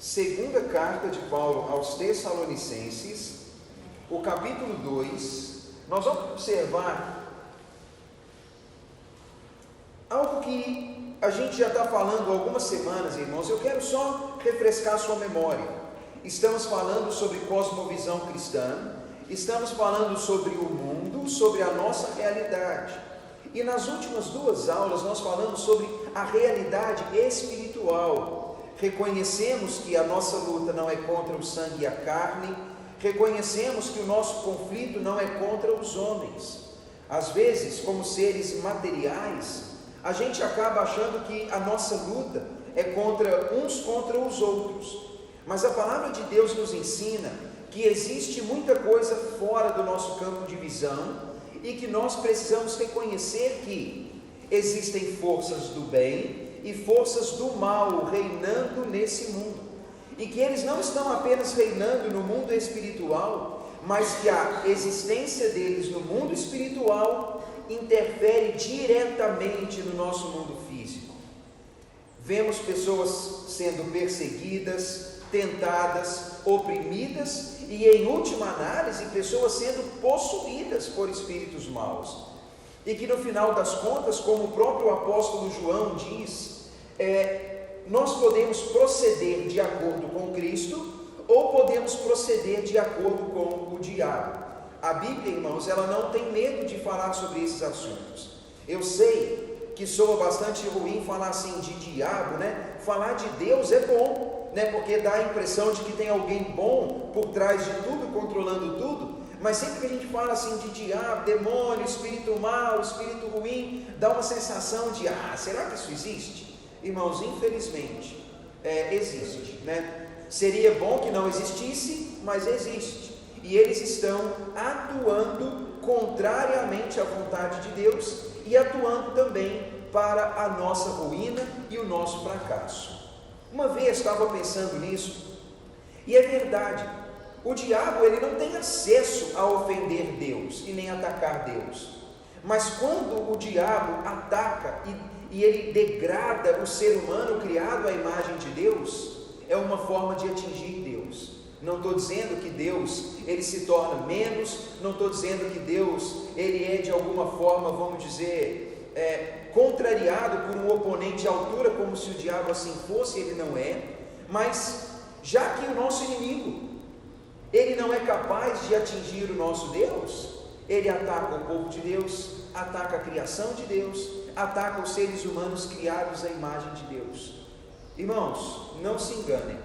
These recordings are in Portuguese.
Segunda carta de Paulo aos Tessalonicenses, o capítulo 2, nós vamos observar algo que a gente já está falando há algumas semanas, irmãos. Eu quero só refrescar a sua memória. Estamos falando sobre cosmovisão cristã, estamos falando sobre o mundo, sobre a nossa realidade. E nas últimas duas aulas nós falamos sobre a realidade espiritual. Reconhecemos que a nossa luta não é contra o sangue e a carne, reconhecemos que o nosso conflito não é contra os homens. Às vezes, como seres materiais, a gente acaba achando que a nossa luta é contra uns contra os outros. Mas a palavra de Deus nos ensina que existe muita coisa fora do nosso campo de visão e que nós precisamos reconhecer que existem forças do bem e forças do mal reinando nesse mundo, e que eles não estão apenas reinando no mundo espiritual, mas que a existência deles no mundo espiritual interfere diretamente no nosso mundo físico. Vemos pessoas sendo perseguidas, tentadas, oprimidas e, em última análise, pessoas sendo possuídas por espíritos maus. E que no final das contas, como o próprio apóstolo João diz, nós podemos proceder de acordo com Cristo ou podemos proceder de acordo com o diabo. A Bíblia, irmãos, ela não tem medo de falar sobre esses assuntos. Eu sei que soa bastante ruim falar assim de diabo, né? Falar de Deus é bom, né? Porque dá a impressão de que tem alguém bom por trás de tudo, controlando tudo. Mas sempre que a gente fala assim de diabo, demônio, espírito mau, espírito ruim, dá uma sensação de, será que isso existe? Irmãos, infelizmente, existe, né? Seria bom que não existisse, mas existe. E eles estão atuando contrariamente à vontade de Deus e atuando também para a nossa ruína e o nosso fracasso. Uma vez estava pensando nisso, e é verdade. O diabo, ele não tem acesso a ofender Deus e nem atacar Deus. Mas quando o diabo ataca e ele degrada o ser humano criado à imagem de Deus, é uma forma de atingir Deus. Não estou dizendo que Deus, ele se torna menos, não estou dizendo que Deus, ele é de alguma forma, vamos dizer, contrariado por um oponente de altura, como se o diabo assim fosse, ele não é. Mas já que o nosso inimigo, ele não é capaz de atingir o nosso Deus, ele ataca o povo de Deus, ataca a criação de Deus, ataca os seres humanos criados à imagem de Deus. Irmãos, não se enganem,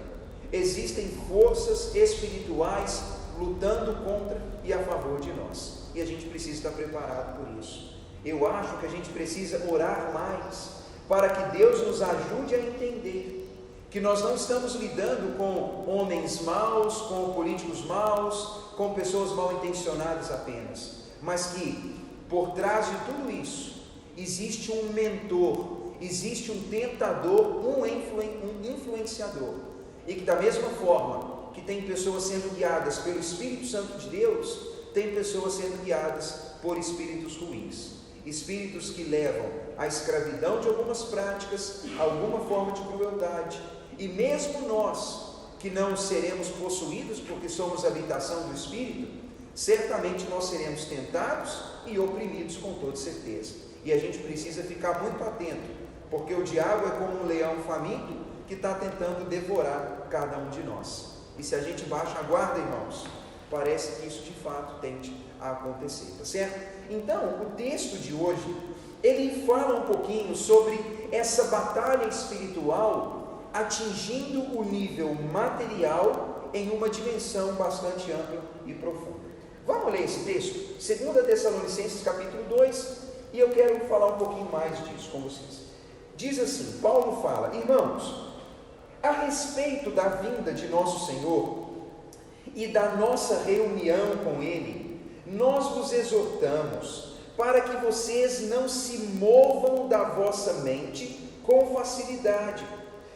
existem forças espirituais lutando contra e a favor de nós, e a gente precisa estar preparado por isso. Eu acho que a gente precisa orar mais, para que Deus nos ajude a entender que nós não estamos lidando com homens maus, com políticos maus, com pessoas mal intencionadas apenas, mas que por trás de tudo isso existe um mentor, existe um tentador, um influenciador, e que da mesma forma que tem pessoas sendo guiadas pelo Espírito Santo de Deus, tem pessoas sendo guiadas por espíritos ruins, espíritos que levam à escravidão de algumas práticas, a alguma forma de crueldade. E mesmo nós, que não seremos possuídos porque somos habitação do Espírito, certamente nós seremos tentados e oprimidos com toda certeza. E a gente precisa ficar muito atento, porque o diabo é como um leão faminto que está tentando devorar cada um de nós. E se a gente baixa a guarda, irmãos, parece que isso de fato tende a acontecer, tá certo? Então, o texto de hoje, ele fala um pouquinho sobre essa batalha espiritual atingindo o nível material em uma dimensão bastante ampla e profunda. Vamos ler esse texto? 2 Tessalonicenses capítulo 2, e eu quero falar um pouquinho mais disso com vocês. Diz assim, Paulo fala: irmãos, a respeito da vinda de nosso Senhor e da nossa reunião com Ele, nós vos exortamos para que vocês não se movam da vossa mente com facilidade,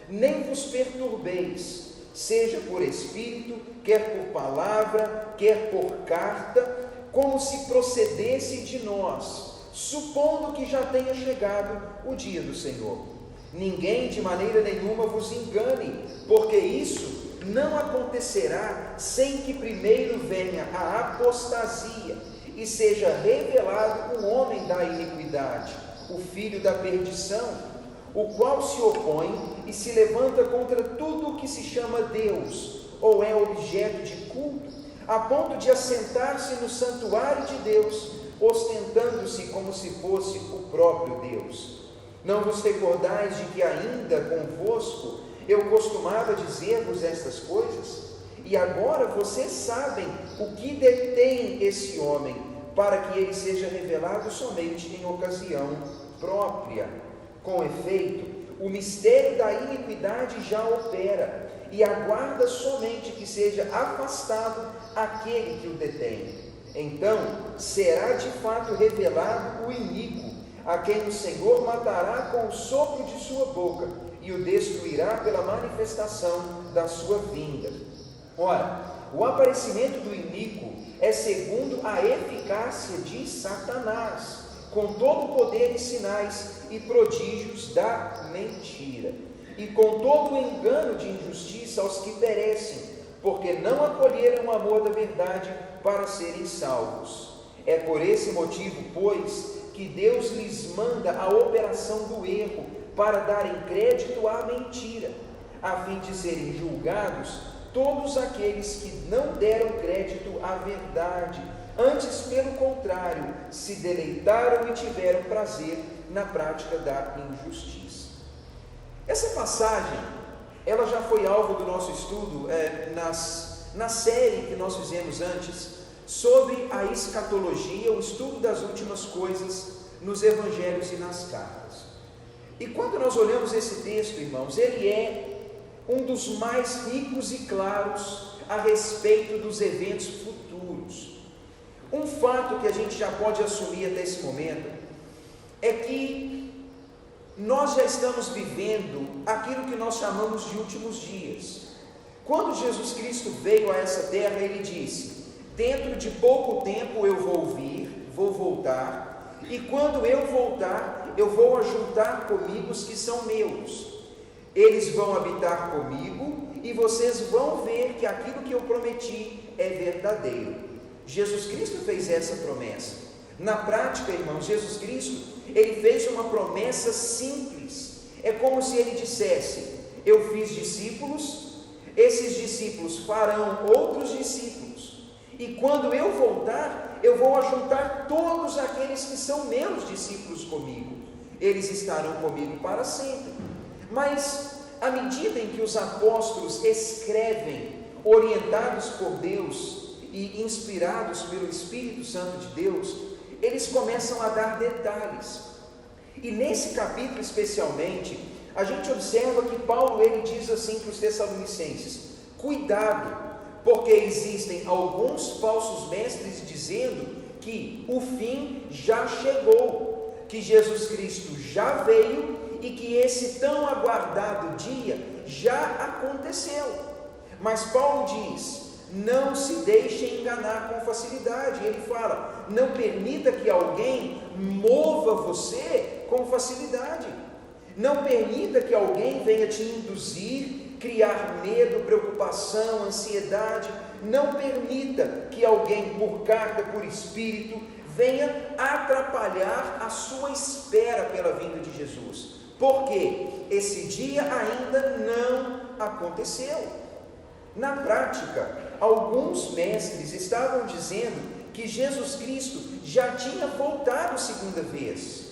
nem vos perturbeis, seja por espírito, quer por palavra, quer por carta, como se procedesse de nós, supondo que já tenha chegado o dia do Senhor. Ninguém de maneira nenhuma vos engane, porque isso não acontecerá sem que primeiro venha a apostasia e seja revelado o homem da iniquidade, o filho da perdição, o qual se opõe e se levanta contra tudo o que se chama Deus ou é objeto de culto, a ponto de assentar-se no santuário de Deus, ostentando-se como se fosse o próprio Deus. Não vos recordais de que ainda convosco eu costumava dizer-vos estas coisas? E agora vocês sabem o que detém esse homem, para que ele seja revelado somente em ocasião própria. Com efeito, o mistério da iniquidade já opera, e aguarda somente que seja afastado aquele que o detém. Então será de fato revelado o iníquo, a quem o Senhor matará com o sopro de sua boca, e o destruirá pela manifestação da sua vinda. Ora, o aparecimento do iníquo é segundo a eficácia de Satanás, com todo o poder e sinais e prodígios da mentira, e com todo o engano de injustiça aos que perecem, porque não acolheram o amor da verdade para serem salvos. É por esse motivo, pois, que Deus lhes manda a operação do erro, para darem crédito à mentira, a fim de serem julgados todos aqueles que não deram crédito à verdade, antes, pelo contrário, se deleitaram e tiveram prazer na prática da injustiça. Essa passagem, ela já foi alvo do nosso estudo na série que nós fizemos antes, sobre a escatologia, o estudo das últimas coisas nos evangelhos e nas cartas. E quando nós olhamos esse texto, irmãos, ele é um dos mais ricos e claros a respeito dos eventos futuros. Um fato que a gente já pode assumir até esse momento é que nós já estamos vivendo aquilo que nós chamamos de últimos dias. Quando Jesus Cristo veio a essa terra, ele disse: dentro de pouco tempo eu vou vir, vou voltar, e quando eu voltar, eu vou ajuntar comigo os que são meus. Eles vão habitar comigo e vocês vão ver que aquilo que eu prometi é verdadeiro. Jesus Cristo fez essa promessa. Na prática, irmãos, Jesus Cristo, ele fez uma promessa simples. É como se ele dissesse: eu fiz discípulos, esses discípulos farão outros discípulos, e quando eu voltar, eu vou ajuntar todos aqueles que são meus discípulos comigo. Eles estarão comigo para sempre. Mas, à medida em que os apóstolos escrevem, orientados por Deus e inspirados pelo Espírito Santo de Deus, eles começam a dar detalhes. E nesse capítulo especialmente, a gente observa que Paulo, ele diz assim para os Tessalonicenses: cuidado, porque existem alguns falsos mestres dizendo que o fim já chegou, que Jesus Cristo já veio e que esse tão aguardado dia já aconteceu. Mas Paulo diz: não se deixe enganar com facilidade. Ele fala: não permita que alguém mova você com facilidade. Não permita que alguém venha te induzir, criar medo, preocupação, ansiedade. Não permita que alguém, por carta, por espírito, venha atrapalhar a sua espera pela vinda de Jesus, porque esse dia ainda não aconteceu. Na prática, alguns mestres estavam dizendo que Jesus Cristo já tinha voltado segunda vez,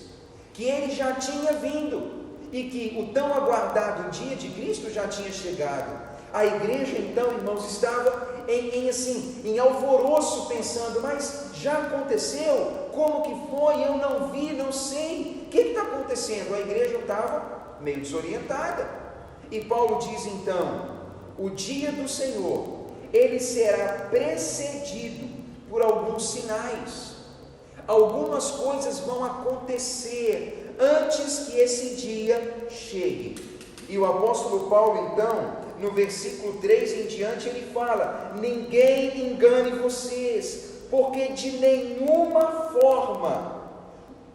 que ele já tinha vindo e que o tão aguardado dia de Cristo já tinha chegado. A igreja então, irmãos, estava em alvoroço, pensando: mas já aconteceu? Como que foi? Eu não vi, não sei. O que está acontecendo? A igreja estava meio desorientada. E Paulo diz então: o dia do Senhor, ele será precedido por alguns sinais. Algumas coisas vão acontecer antes que esse dia chegue. E o apóstolo Paulo então, no versículo 3 em diante, ele fala: ninguém engane vocês, porque de nenhuma forma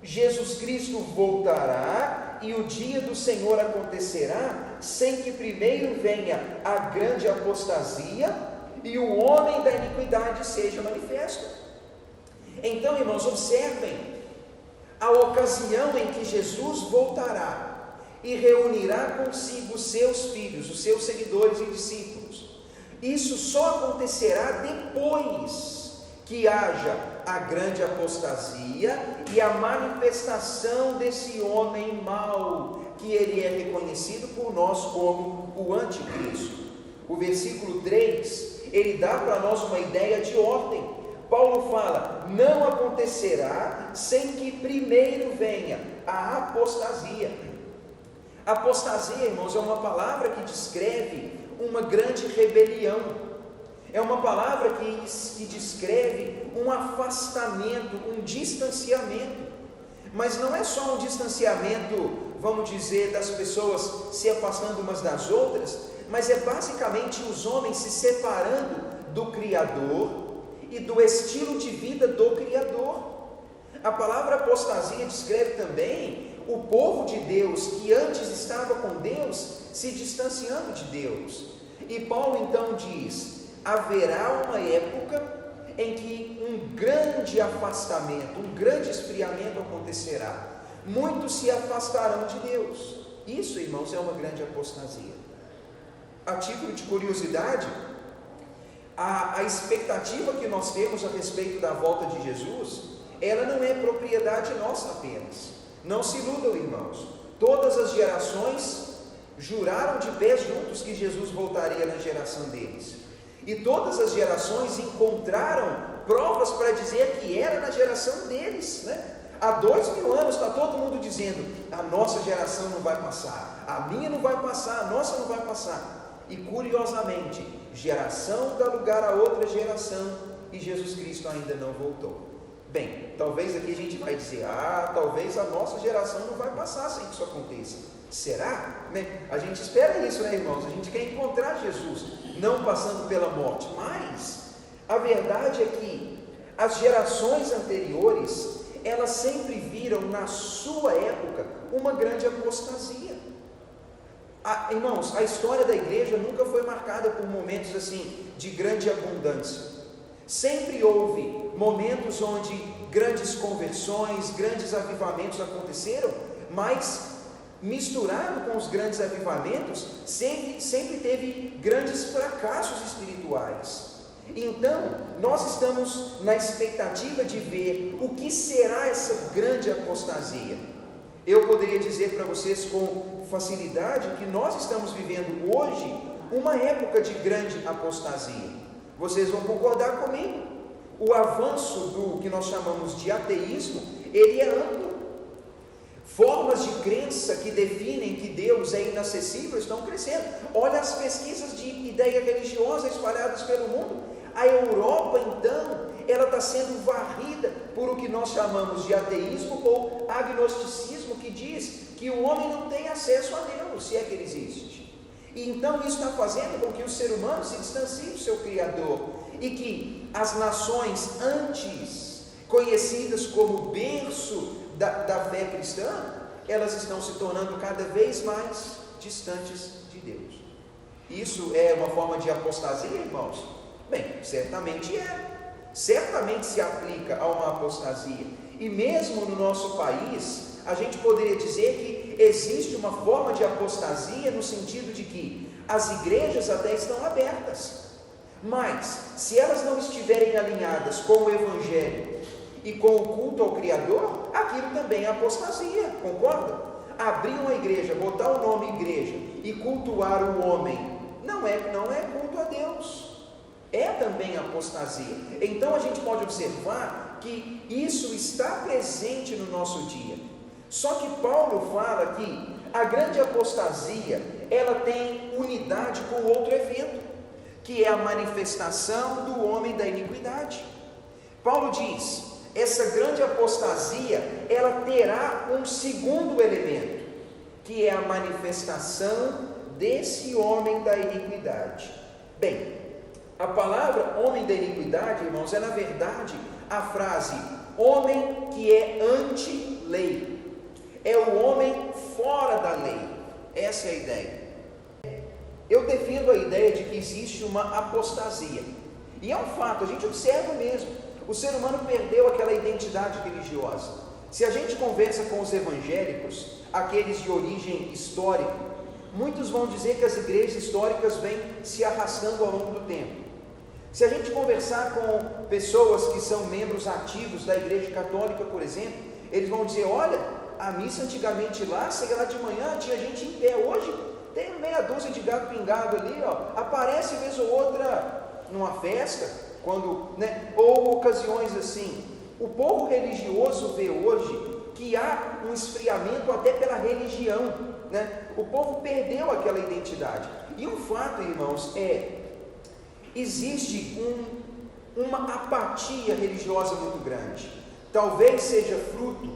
Jesus Cristo voltará e o dia do Senhor acontecerá sem que primeiro venha a grande apostasia e o homem da iniquidade seja manifesto. Então, irmãos, observem a ocasião em que Jesus voltará e reunirá consigo os seus filhos, os seus seguidores e discípulos. Isso só acontecerá depois que haja a grande apostasia e a manifestação desse homem mau, que ele é reconhecido por nós como o anticristo. O versículo 3, ele dá para nós uma ideia de ordem. Paulo fala: não acontecerá sem que primeiro venha a apostasia. Apostasia, irmãos, é uma palavra que descreve uma grande rebelião. É uma palavra que descreve um afastamento, um distanciamento. Mas não é só um distanciamento, vamos dizer, das pessoas se afastando umas das outras, mas é basicamente os homens se separando do Criador e do estilo de vida do Criador. A palavra apostasia descreve também o povo de Deus, que antes estava com Deus, se distanciando de Deus. E Paulo então diz: haverá uma época em que um grande afastamento, um grande esfriamento acontecerá. Muitos se afastarão de Deus. Isso, irmãos, é uma grande apostasia. A título de curiosidade, a expectativa que nós temos a respeito da volta de Jesus, ela não é propriedade nossa apenas. Não se iludam, irmãos. Todas as gerações juraram de pés juntos que Jesus voltaria na geração deles. E todas as gerações encontraram provas para dizer que era na geração deles, né? Há 2000 anos está todo mundo dizendo: a nossa geração não vai passar, a minha não vai passar, a nossa não vai passar. E curiosamente, geração dá lugar a outra geração e Jesus Cristo ainda não voltou. Bem, talvez aqui a gente vai dizer: talvez a nossa geração não vai passar sem que isso aconteça. Será? A gente espera isso, né, irmãos? A gente quer encontrar Jesus, não passando pela morte. Mas a verdade é que as gerações anteriores, elas sempre viram na sua época uma grande apostasia. Irmãos, a história da igreja nunca foi marcada por momentos assim de grande abundância. Sempre houve momentos onde grandes conversões, grandes avivamentos aconteceram, mas misturado com os grandes avivamentos, sempre teve grandes fracassos espirituais. Então, nós estamos na expectativa de ver o que será essa grande apostasia. Eu poderia dizer para vocês com facilidade que nós estamos vivendo hoje uma época de grande apostasia. Vocês vão concordar comigo. O avanço do que nós chamamos de ateísmo, ele é amplo. Formas de crença que definem que Deus é inacessível estão crescendo. Olha as pesquisas de ideia religiosa espalhadas pelo mundo. A Europa, então, ela está sendo varrida por o que nós chamamos de ateísmo ou agnosticismo, que diz que o homem não tem acesso a Deus, se é que ele existe. E então isso está fazendo com que o ser humano se distancie do seu Criador e que as nações antes conhecidas como berço da fé cristã, elas estão se tornando cada vez mais distantes de Deus. Isso é uma forma de apostasia, irmãos? Bem, certamente é. Certamente se aplica a uma apostasia. E mesmo no nosso país, a gente poderia dizer que existe uma forma de apostasia no sentido de que as igrejas até estão abertas, mas se elas não estiverem alinhadas com o Evangelho e com o culto ao Criador, aquilo também é apostasia, concorda? Abrir uma igreja, botar o nome igreja e cultuar o homem, não é culto a Deus, é também apostasia. Então a gente pode observar que isso está presente no nosso dia. Só que Paulo fala que a grande apostasia, ela tem unidade com outro evento, que é a manifestação do homem da iniquidade. Paulo diz: essa grande apostasia, ela terá um segundo elemento, que é a manifestação desse homem da iniquidade. Bem, a palavra homem da iniquidade, irmãos, é na verdade a frase homem que é anti-lei. é o homem fora da lei. Essa é a ideia. Eu defendo a ideia de que existe uma apostasia. E é um fato, a gente observa mesmo. O ser humano perdeu aquela identidade religiosa. Se a gente conversa com os evangélicos, aqueles de origem histórica, muitos vão dizer que as igrejas históricas vêm se arrastando ao longo do tempo. Se a gente conversar com pessoas que são membros ativos da igreja católica, por exemplo, eles vão dizer, olha, a missa antigamente lá, sei lá, de manhã tinha gente em pé, hoje tem meia dúzia de gato pingado ali, ó, aparece vez ou outra numa festa, ou ocasiões assim. O povo religioso vê hoje que há um esfriamento até pela religião, o povo perdeu aquela identidade. E um fato, irmãos, existe uma apatia religiosa muito grande. Talvez seja fruto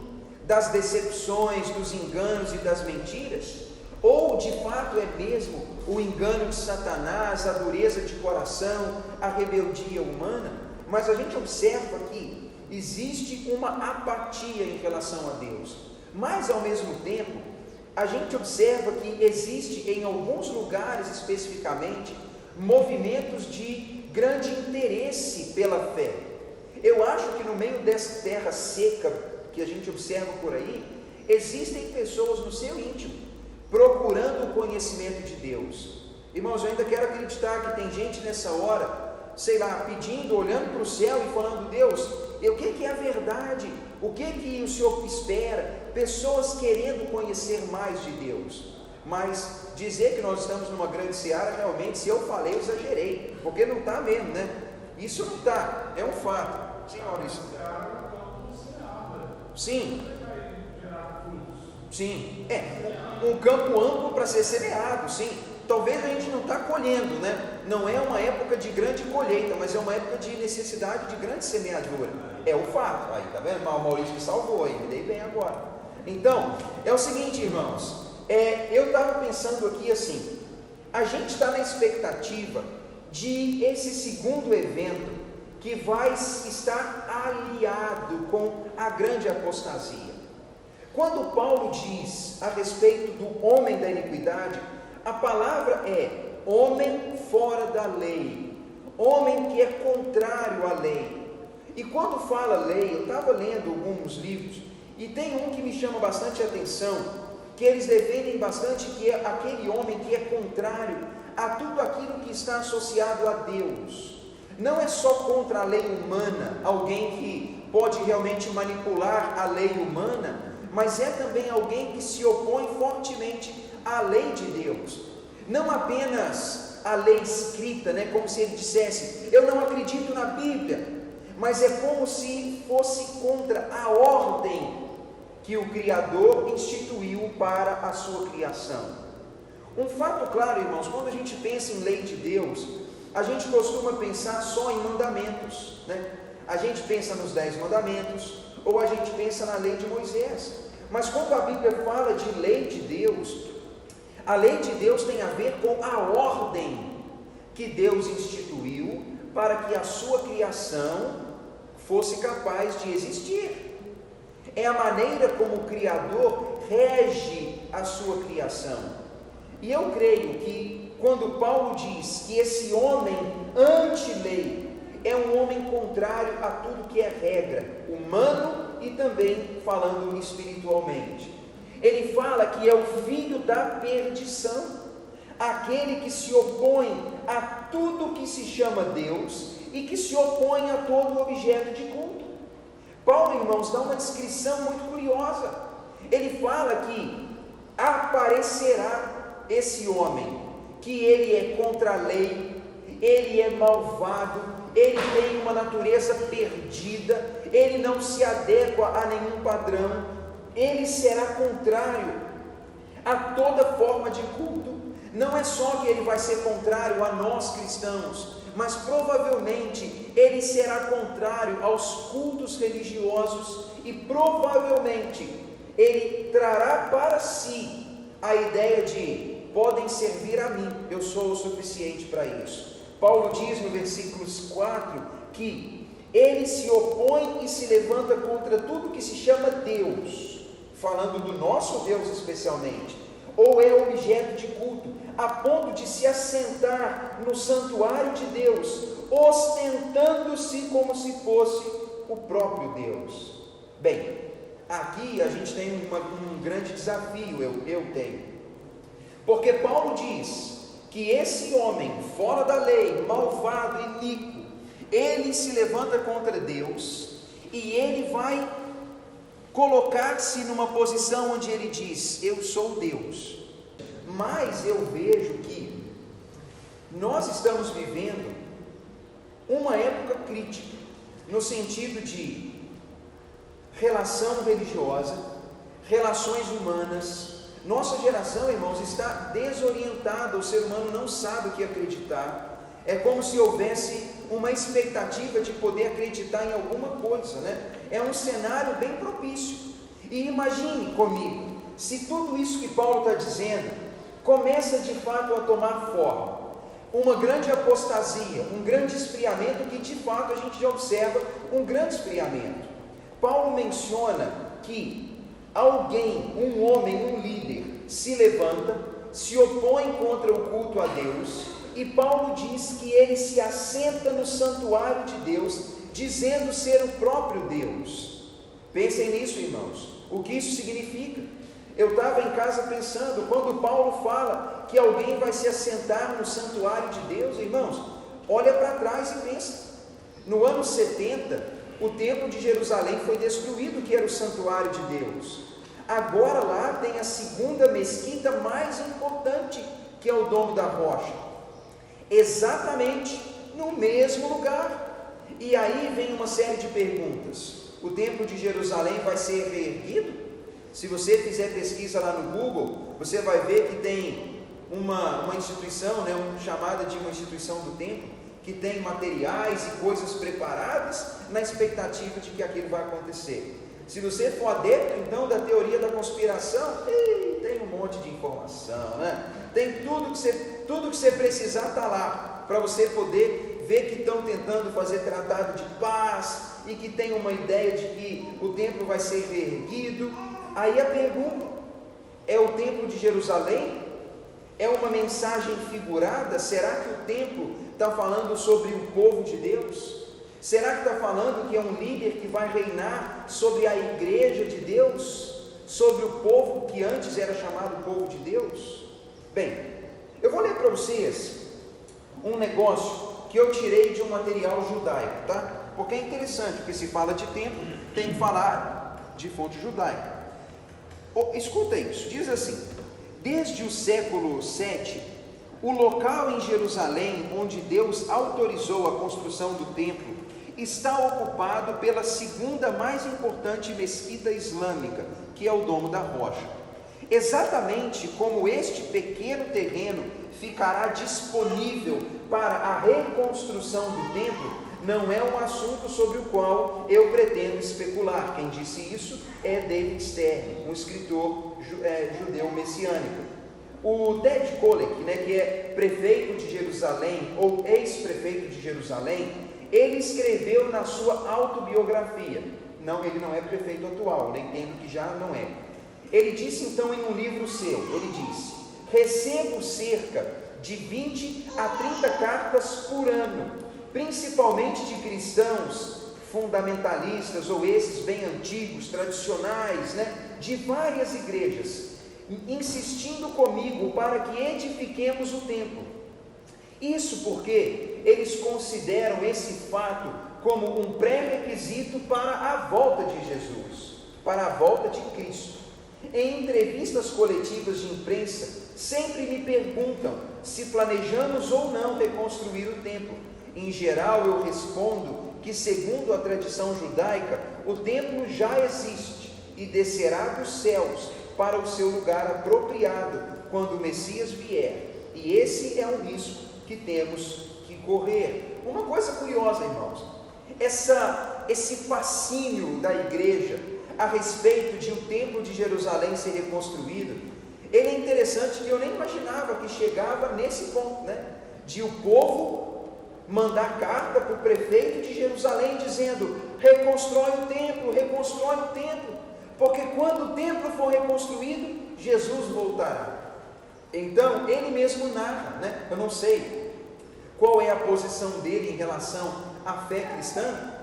das decepções, dos enganos e das mentiras, ou de fato é mesmo o engano de Satanás, a dureza de coração, a rebeldia humana. Mas a gente observa que existe uma apatia em relação a Deus, mas ao mesmo tempo a gente observa que existe em alguns lugares especificamente movimentos de grande interesse pela fé. Eu acho que no meio dessa terra seca que a gente observa por aí, existem pessoas no seu íntimo procurando o conhecimento de Deus. Irmãos, eu ainda quero acreditar que tem gente nessa hora, sei lá, pedindo, olhando para o céu e falando, Deus, o que é a verdade? O que o Senhor espera? Pessoas querendo conhecer mais de Deus. Mas dizer que nós estamos numa grande seara, realmente, se eu falei, eu exagerei, porque não está mesmo, Isso não está, é um fato. Sim, Maurício. Sim. Sim, um campo amplo para ser semeado, sim. Talvez a gente não está colhendo, Não é uma época de grande colheita, mas é uma época de necessidade de grande semeadura. É o fato. Aí, tá vendo? O Maurício me salvou aí, me dei bem agora. Então, é o seguinte, irmãos, eu estava pensando aqui assim, a gente está na expectativa de esse segundo evento que vai estar aliado com a grande apostasia. Quando Paulo diz a respeito do homem da iniquidade, a palavra é homem fora da lei, homem que é contrário à lei. E quando fala lei, eu estava lendo alguns livros, e tem um que me chama bastante atenção, que eles defendem bastante, que é aquele homem que é contrário a tudo aquilo que está associado a Deus. Não é só contra a lei humana, alguém que pode realmente manipular a lei humana, mas é também alguém que se opõe fortemente à lei de Deus. Não apenas a lei escrita, como se ele dissesse, eu não acredito na Bíblia, mas é como se fosse contra a ordem que o Criador instituiu para a sua criação. Um fato claro, irmãos, quando a gente pensa em lei de Deus, a gente costuma pensar só em mandamentos, A gente pensa nos 10 mandamentos, ou a gente pensa na lei de Moisés. Mas quando a Bíblia fala de lei de Deus, a lei de Deus tem a ver com a ordem que Deus instituiu para que a sua criação fosse capaz de existir. É a maneira como o Criador rege a sua criação. E eu creio que quando Paulo diz que esse homem anti-lei é um homem contrário a tudo que é regra, humano e também falando espiritualmente. Ele fala que é o filho da perdição, aquele que se opõe a tudo que se chama Deus e que se opõe a todo objeto de culto. Paulo, irmãos, dá uma descrição muito curiosa. Ele fala que aparecerá esse homem, que ele é contra a lei, ele é malvado, ele tem uma natureza perdida, ele não se adequa a nenhum padrão, ele será contrário a toda forma de culto. Não é só que ele vai ser contrário a nós cristãos, mas provavelmente ele será contrário aos cultos religiosos e provavelmente ele trará para si a ideia de podem servir a mim, eu sou o suficiente para isso. Paulo diz no versículos 4 que ele se opõe e se levanta contra tudo que se chama Deus, falando do nosso Deus especialmente, ou é objeto de culto, a ponto de se assentar no santuário de Deus, ostentando-se como se fosse o próprio Deus. Bem, aqui a gente tem um grande desafio, eu tenho, porque Paulo diz que esse homem fora da lei, malvado, iníquo, ele se levanta contra Deus e ele vai colocar-se numa posição onde ele diz: eu sou Deus. Mas eu vejo que nós estamos vivendo uma época crítica, no sentido de relação religiosa, relações humanas. Nossa geração, irmãos, está desorientada, o ser humano não sabe o que acreditar. É como se houvesse uma expectativa de poder acreditar em alguma coisa, né? É um cenário bem propício. E imagine comigo, se tudo isso que Paulo está dizendo começa de fato a tomar forma, uma grande apostasia, um grande esfriamento, que de fato a gente já observa um grande esfriamento. Paulo menciona que alguém, um homem, um líder, se levanta, se opõe contra o culto a Deus, e Paulo diz que ele se assenta no santuário de Deus, dizendo ser o próprio Deus. Pensem nisso, irmãos, o que isso significa. Eu estava em casa pensando, quando Paulo fala que alguém vai se assentar no santuário de Deus, irmãos, olha para trás e pensa. No ano 70, o templo de Jerusalém foi destruído, que era o santuário de Deus. Agora lá tem a segunda mesquita mais importante, que é o Domo da Rocha, exatamente no mesmo lugar. E aí vem uma série de perguntas. O templo de Jerusalém vai ser reerguido? Se você fizer pesquisa lá no Google, você vai ver que tem uma instituição, né, chamada de uma instituição do templo, que tem materiais e coisas preparadas na expectativa de que aquilo vai acontecer. Se você for adepto, então, da teoria da conspiração, tem um monte de informação, né? Tem tudo que você precisar está lá, para você poder ver que estão tentando fazer tratado de paz, e que tem uma ideia de que o templo vai ser reerguido. Aí a pergunta, é o templo de Jerusalém? É uma mensagem figurada? Será que o templo está falando sobre o povo de Deus? Será que está falando que é um líder que vai reinar sobre a igreja de Deus? Sobre o povo que antes era chamado povo de Deus? Bem, eu vou ler para vocês um negócio que eu tirei de um material judaico, tá? Porque é interessante, porque se fala de templo, tem que falar de fonte judaica. Escuta isso, diz assim: desde o século 7, o local em Jerusalém onde Deus autorizou a construção do templo está ocupado pela segunda mais importante mesquita islâmica, que é o Domo da Rocha. Exatamente como este pequeno terreno ficará disponível para a reconstrução do templo, não é um assunto sobre o qual eu pretendo especular. Quem disse isso é David Stern, um escritor judeu messiânico. O Ted Kollek, que é prefeito de Jerusalém, ou ex-prefeito de Jerusalém, ele escreveu na sua autobiografia, ele não é prefeito atual, eu entendo que já não é. Ele disse então em um livro seu, ele disse: recebo cerca de 20 a 30 cartas por ano, principalmente de cristãos fundamentalistas, ou esses bem antigos, tradicionais, de várias igrejas, insistindo comigo para que edifiquemos o templo. Isso porque eles consideram esse fato como um pré-requisito para a volta de Jesus, para a volta de Cristo. Em entrevistas coletivas de imprensa, sempre me perguntam se planejamos ou não reconstruir o templo. Em geral, eu respondo que, segundo a tradição judaica, o templo já existe e descerá dos céus para o seu lugar apropriado quando o Messias vier. E esse é um risco que temos que correr. Uma coisa curiosa, irmãos, esse fascínio da igreja a respeito de o templo de Jerusalém ser reconstruído, ele é interessante, que eu nem imaginava que chegava nesse ponto, de o povo mandar carta para o prefeito de Jerusalém dizendo: reconstrói o templo, porque quando o templo for reconstruído, Jesus voltará. Então, ele mesmo narra, né? Eu não sei qual é a posição dele em relação à fé cristã,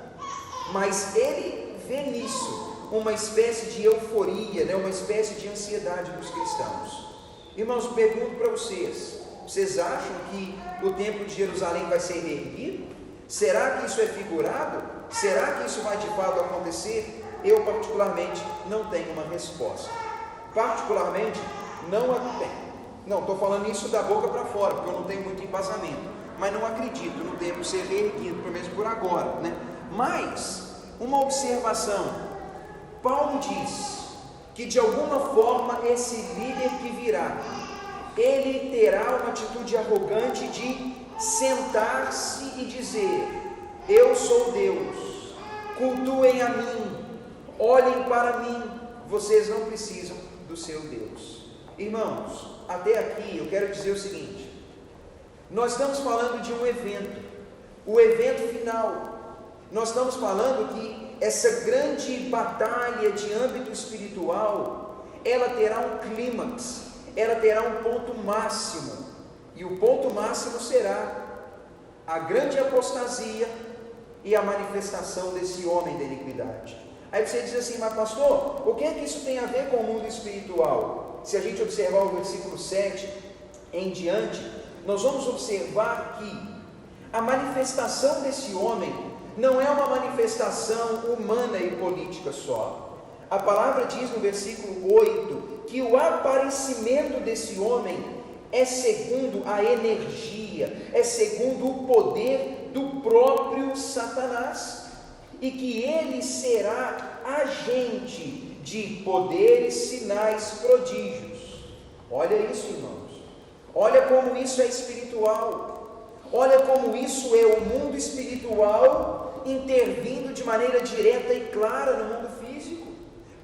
mas ele vê nisso uma espécie de euforia, né? Uma espécie de ansiedade dos cristãos. Irmãos, pergunto para vocês, vocês acham que o templo de Jerusalém vai ser reerguido? Será que isso é figurado? Será que isso vai de fato acontecer? Eu particularmente não tenho uma resposta. Particularmente não a tenho. Não, estou falando isso da boca para fora, porque eu não tenho muito embasamento. Mas não acredito no templo ser reerguido, pelo menos por agora, né? Mas, uma observação. Paulo diz que de alguma forma esse líder que virá, ele terá uma atitude arrogante de sentar-se e dizer: eu sou Deus, cultuem a mim, olhem para mim, vocês não precisam do seu Deus. Irmãos, até aqui eu quero dizer o seguinte: nós estamos falando de um evento, o evento final. Nós estamos falando que essa grande batalha de âmbito espiritual, ela terá um clímax, ela terá um ponto máximo, e o ponto máximo será a grande apostasia e a manifestação desse homem da iniquidade. Aí você diz assim: mas pastor, o que é que isso tem a ver com o mundo espiritual? Se a gente observar o versículo 7 em diante, nós vamos observar que a manifestação desse homem não é uma manifestação humana e política só. A palavra diz no versículo 8 que o aparecimento desse homem é segundo a energia, é segundo o poder do próprio Satanás, e que ele será agente de poderes, sinais, prodígios. Olha isso, irmãos. Olha como isso é espiritual. Olha como isso é o mundo espiritual intervindo de maneira direta e clara no mundo físico.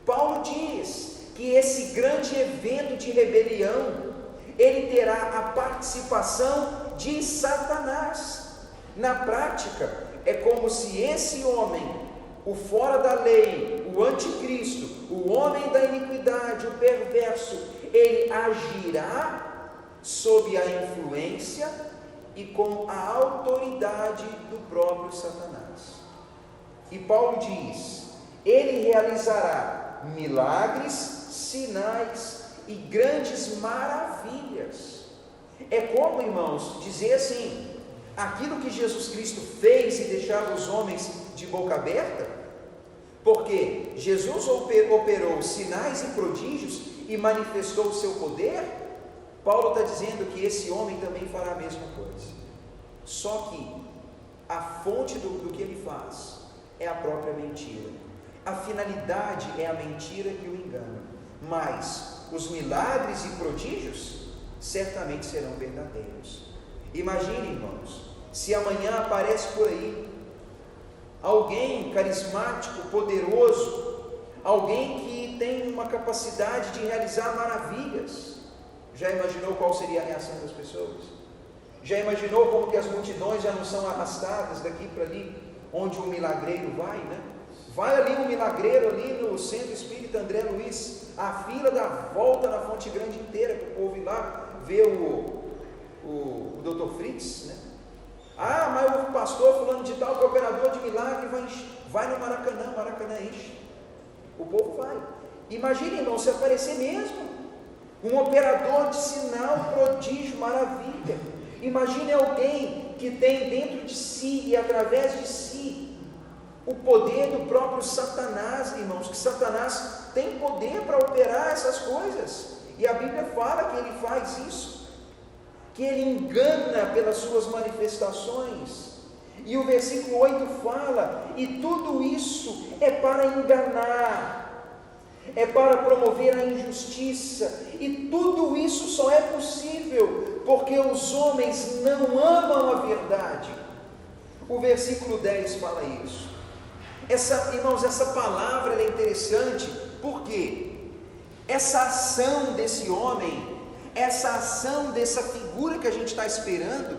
Paulo diz que esse grande evento de rebelião, ele terá a participação de Satanás. Na prática, é como se esse homem, o fora da lei, o anticristo, o homem da iniquidade, o perverso, ele agirá sob a influência e com a autoridade do próprio Satanás. E Paulo diz: ele realizará milagres, sinais e grandes maravilhas. É como, irmãos, dizer assim: aquilo que Jesus Cristo fez e deixava os homens de boca aberta, porque Jesus operou sinais e prodígios e manifestou o seu poder. Paulo está dizendo que esse homem também fará a mesma coisa, só que a fonte do que ele faz é a própria mentira. A finalidade é a mentira e o engano, mas os milagres e prodígios certamente serão verdadeiros. Imagine, irmãos, se amanhã aparece por aí alguém carismático, poderoso, alguém que tem uma capacidade de realizar maravilhas. Já imaginou qual seria a reação das pessoas? Já imaginou como que as multidões já não são arrastadas daqui para ali, onde o milagreiro vai, né? Vai ali um milagreiro ali no Centro Espírita André Luiz, a fila dá volta na Fonte Grande inteira, para o povo ir lá ver o Dr. Fritz, né? Ah, mas o pastor fulano de tal, que é operador de milagre, vai no Maracanã, Maracanã enche. O povo vai. Imagine, irmão, se aparecer mesmo um operador de sinal, prodígio, maravilha. Imagine alguém que tem dentro de si e através de si o poder do próprio Satanás, irmãos, que Satanás tem poder para operar essas coisas, e a Bíblia fala que ele faz isso, que ele engana pelas suas manifestações, e o versículo 8 fala, e tudo isso é para enganar, é para promover a injustiça, e tudo isso só é possível porque os homens não amam a verdade. O versículo 10 fala isso. Irmãos, essa palavra é interessante, porque essa ação desse homem, essa ação dessa figura que a gente está esperando,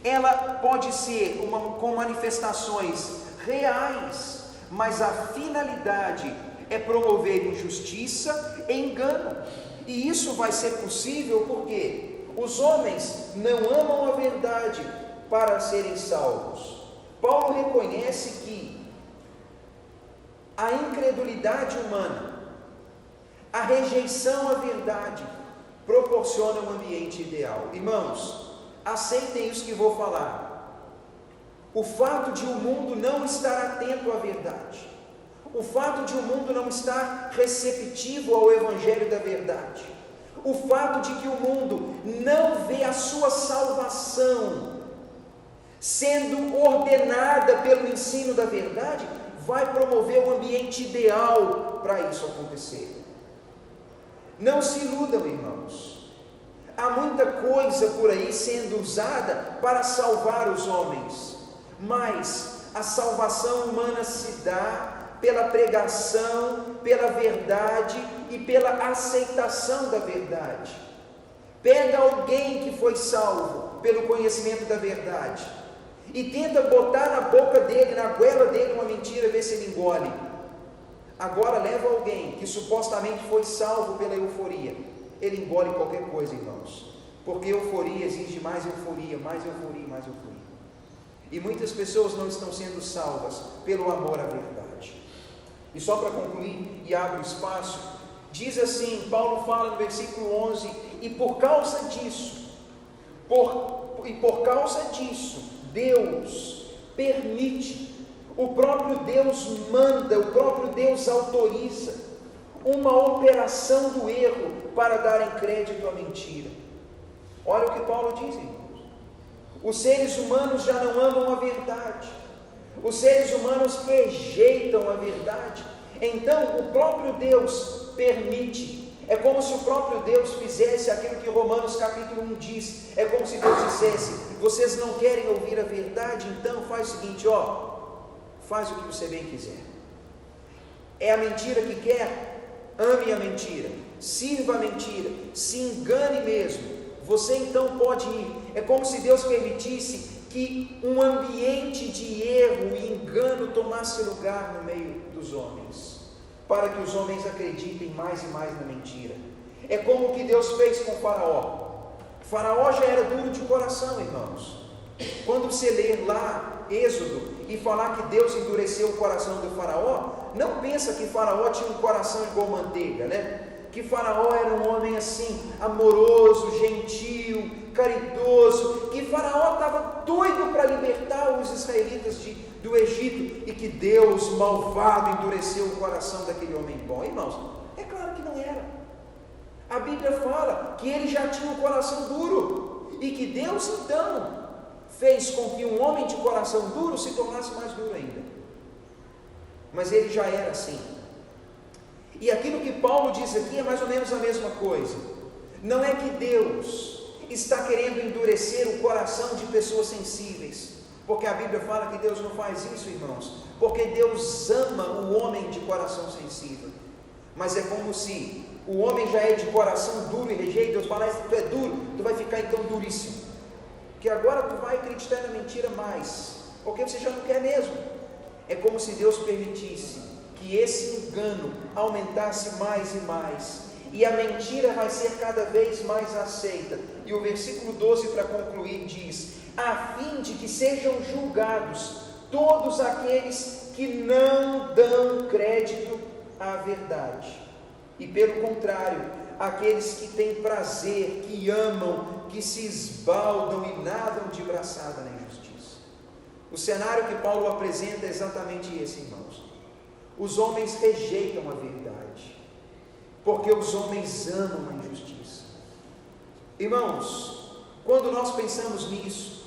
ela pode ser com manifestações reais, mas a finalidade é promover injustiça e engano. E isso vai ser possível porque os homens não amam a verdade para serem salvos. Paulo reconhece que a incredulidade humana, a rejeição à verdade, proporciona um ambiente ideal. Irmãos, aceitem isso que vou falar. O fato de o mundo não estar atento à verdade, o fato de o mundo não estar receptivo ao evangelho da verdade, o fato de que o mundo não vê a sua salvação sendo ordenada pelo ensino da verdade, vai promover um ambiente ideal para isso acontecer. Não se iludam, irmãos. Há muita coisa por aí sendo usada para salvar os homens, mas a salvação humana se dá pela pregação, pela verdade e pela aceitação da verdade. Pega alguém que foi salvo pelo conhecimento da verdade e tenta botar na boca dele, na goela dele uma mentira, ver se ele engole. Agora leva alguém que supostamente foi salvo pela euforia, ele engole qualquer coisa, irmãos, porque euforia exige mais euforia, mais euforia, mais euforia. E muitas pessoas não estão sendo salvas pelo amor à verdade. E só para concluir, e abre o espaço, diz assim, Paulo fala no versículo 11, e por causa disso, Deus permite, o próprio Deus manda, o próprio Deus autoriza uma operação do erro para darem crédito à mentira. Olha o que Paulo diz, irmãos. Os seres humanos já não amam a verdade, os seres humanos rejeitam a verdade, então o próprio Deus permite. É como se o próprio Deus fizesse aquilo que Romanos capítulo 1 diz. É como se Deus dissesse: vocês não querem ouvir a verdade, então faz o seguinte, faz o que você bem quiser. É a mentira que quer? Ame a mentira, sirva a mentira, se engane mesmo, você então pode ir. É como se Deus permitisse que um ambiente de erro e engano tomasse lugar no meio dos homens, para que os homens acreditem mais e mais na mentira. É como o que Deus fez com Faraó. Faraó já era duro de coração, irmãos. Quando você ler lá Êxodo e falar que Deus endureceu o coração do Faraó, não pensa que Faraó tinha um coração igual manteiga, né? Que Faraó era um homem assim, amoroso, gentil, caridoso, que Faraó estava doido para libertar os israelitas do Egito, e que Deus malvado endureceu o coração daquele homem bom. Irmãos, é claro que não era. A Bíblia fala que ele já tinha um coração duro, e que Deus então fez com que um homem de coração duro se tornasse mais duro ainda. Mas ele já era assim. E aquilo que Paulo diz aqui é mais ou menos a mesma coisa. Não é que Deus está querendo endurecer o coração de pessoas sensíveis, porque a Bíblia fala que Deus não faz isso, irmãos, porque Deus ama o homem de coração sensível. Mas é como se o homem já é de coração duro e rejeita. Deus fala: tu é duro, tu vai ficar então duríssimo, que agora tu vai acreditar na mentira mais, porque você já não quer mesmo. É como se Deus permitisse que esse engano aumentasse mais e mais, e a mentira vai ser cada vez mais aceita. E o versículo 12, para concluir, diz: a fim de que sejam julgados todos aqueles que não dão crédito à verdade, e pelo contrário, aqueles que têm prazer, que amam, que se esbaldam e nadam de braçada na injustiça. O cenário que Paulo apresenta é exatamente esse, irmãos. Os homens rejeitam a verdade, porque os homens amam a injustiça. Irmãos, quando nós pensamos nisso,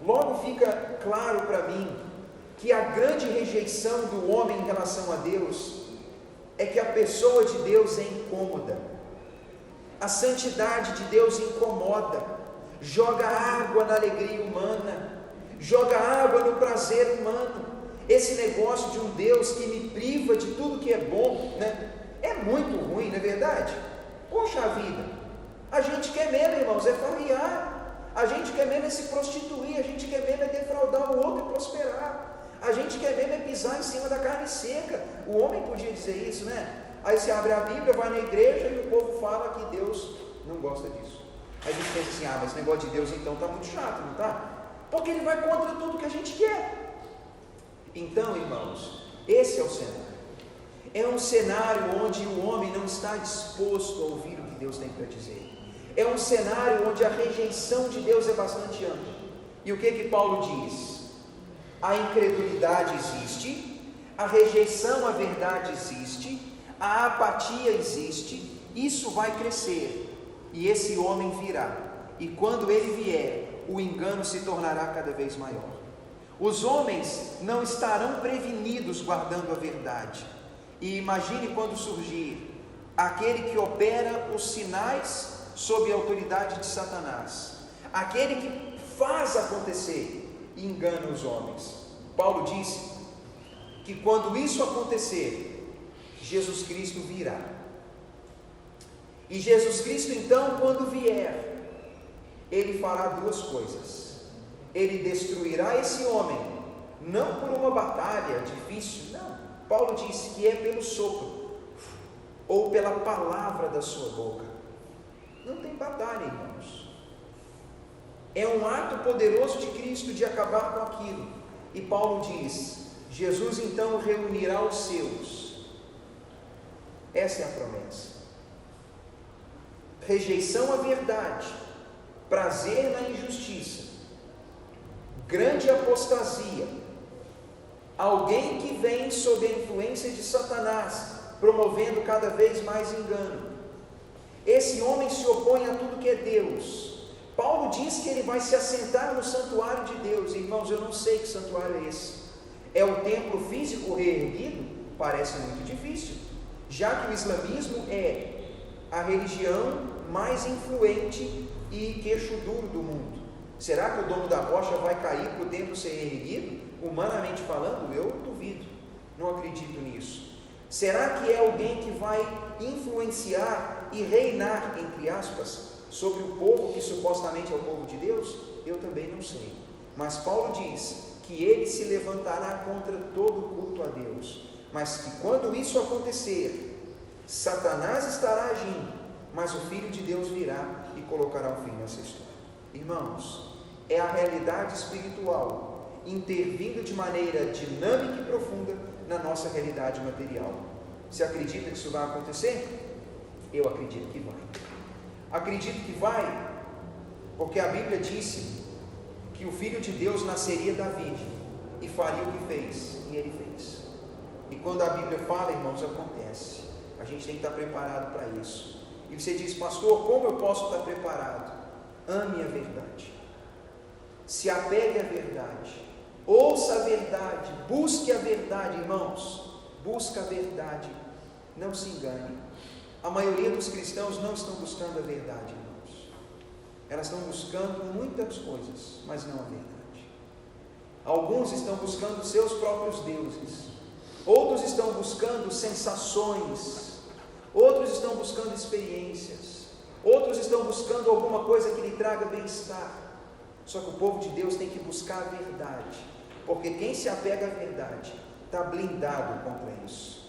logo fica claro para mim que a grande rejeição do homem em relação a Deus é que a pessoa de Deus é incômoda. A santidade de Deus incomoda, joga água na alegria humana, joga água no prazer humano. Esse negócio de um Deus que me priva de tudo que é bom, né? É muito ruim, não é verdade? Poxa vida, a gente quer mesmo, irmãos, é farriar, a gente quer mesmo é se prostituir, a gente quer mesmo é defraudar o outro e prosperar, a gente quer mesmo é pisar em cima da carne seca. O homem podia dizer isso, né? Aí você abre a Bíblia, vai na igreja e o povo fala que Deus não gosta disso. Aí a gente pensa assim, mas esse negócio de Deus então está muito chato, não está? Porque ele vai contra tudo que a gente quer. Então, irmãos, esse é o cenário. É um cenário onde o homem não está disposto a ouvir o que Deus tem para dizer. É um cenário onde a rejeição de Deus é bastante ampla. E o que Paulo diz? A incredulidade existe, a rejeição à verdade existe, a apatia existe, isso vai crescer, e esse homem virá, e quando ele vier, o engano se tornará cada vez maior. Os homens não estarão prevenidos guardando a verdade, e imagine quando surgir aquele que opera os sinais sob a autoridade de Satanás, aquele que faz acontecer e engana os homens. Paulo disse que quando isso acontecer, Jesus Cristo virá. E Jesus Cristo então, quando vier, ele fará duas coisas. Ele destruirá esse homem, não por uma batalha difícil, não. Paulo disse que é pelo sopro, ou pela palavra da sua boca. Não tem batalha, irmãos. É um ato poderoso de Cristo de acabar com aquilo. E Paulo diz, Jesus então reunirá os seus. Essa é a promessa. Rejeição à verdade, prazer na injustiça, grande apostasia, alguém que vem sob a influência de Satanás, promovendo cada vez mais engano. Esse homem se opõe a tudo que é Deus. Paulo diz que ele vai se assentar no santuário de Deus. Irmãos, eu não sei que santuário é esse. É o templo físico reerguido? Parece muito difícil, já que o islamismo é a religião mais influente e queixo duro do mundo. Será que o dono da rocha vai cair para o templo ser erguido? Humanamente falando, eu duvido, não acredito nisso. Será que é alguém que vai influenciar e reinar, entre aspas, sobre o povo que supostamente é o povo de Deus? Eu também não sei. Mas Paulo diz que ele se levantará contra todo culto a Deus, mas que quando isso acontecer, Satanás estará agindo, mas o Filho de Deus virá e colocará um fim nessa história. Irmãos, é a realidade espiritual intervindo de maneira dinâmica e profunda na nossa realidade material. Você acredita que isso vai acontecer? Eu acredito que vai. Acredito que vai, porque a Bíblia disse que o Filho de Deus nasceria da Virgem e faria o que fez, e ele fez. E quando a Bíblia fala, irmãos, acontece. A gente tem que estar preparado para isso. E você diz, pastor, como eu posso estar preparado? Ame a verdade, se apegue à verdade, ouça a verdade, busque a verdade, irmãos, busca a verdade, não se engane. A maioria dos cristãos não estão buscando a verdade, irmãos. Elas estão buscando muitas coisas, mas não a verdade. Alguns estão buscando seus próprios deuses, outros estão buscando sensações, outros estão buscando experiências, outros estão buscando alguma coisa que lhe traga bem-estar. Só que o povo de Deus tem que buscar a verdade, porque quem se apega à verdade está blindado contra isso.